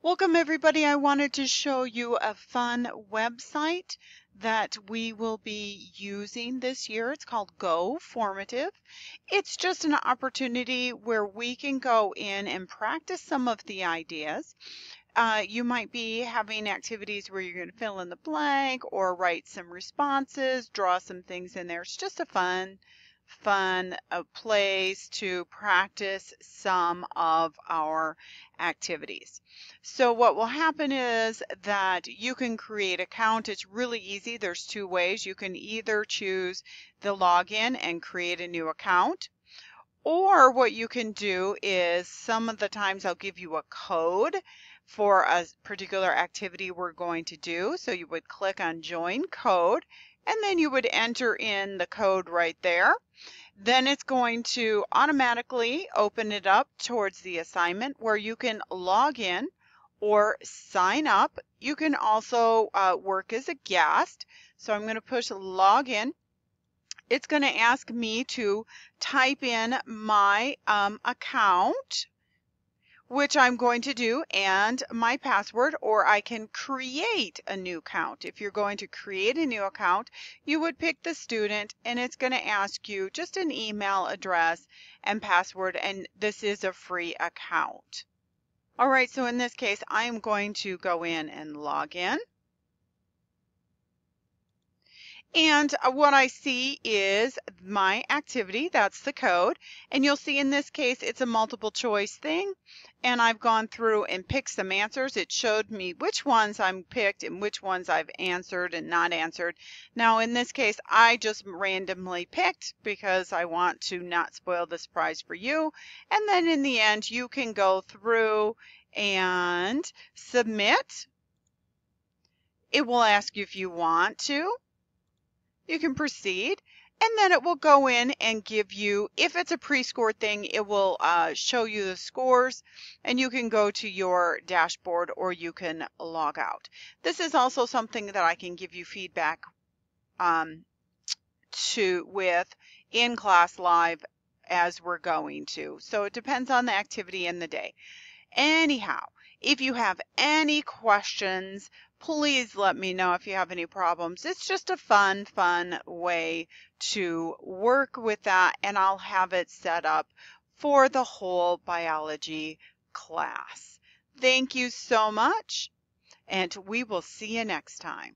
Welcome everybody. I wanted to show you a fun website that we will be using this year. It's called GoFormative. It's just an opportunity where we can go in and practice some of the ideas. You might be having activities where you're going to fill in the blank or write some responses, draw some things in there. It's just a fun place to practice some of our activities. So what will happen is that you can create an account. It's really easy. There's two ways. You can either choose the login and create a new account, or what you can do is some of the times I'll give you a code for a particular activity we're going to do. So you would click on join code and then you would enter in the code right there. Then it's going to automatically open it up towards the assignment where you can log in or sign up. You can also work as a guest. So I'm going to push log in. It's going to ask me to type in my account, which I'm going to do, and my password, or I can create a new account. If you're going to create a new account, you would pick the student, and it's going to ask you just an email address and password, and this is a free account. All right, so in this case, I'm going to go in and log in. And what I see is my activity, that's the code. And you'll see in this case, it's a multiple choice thing. And I've gone through and picked some answers. It showed me which ones I'm picked and which ones I've answered and not answered. Now, in this case, I just randomly picked because I want to not spoil the surprise for you. And then in the end, you can go through and submit. It will ask you if you want to. You can proceed, and then it will go in and give you, if it's a pre-scored thing, it will show you the scores, and you can go to your dashboard or you can log out. This is also something that I can give you feedback with in class live as we're going to. So it depends on the activity and the day. Anyhow, if you have any questions, please let me know if you have any problems. It's just a fun way to work with that, and I'll have it set up for the whole biology class. Thank you so much, and we will see you next time.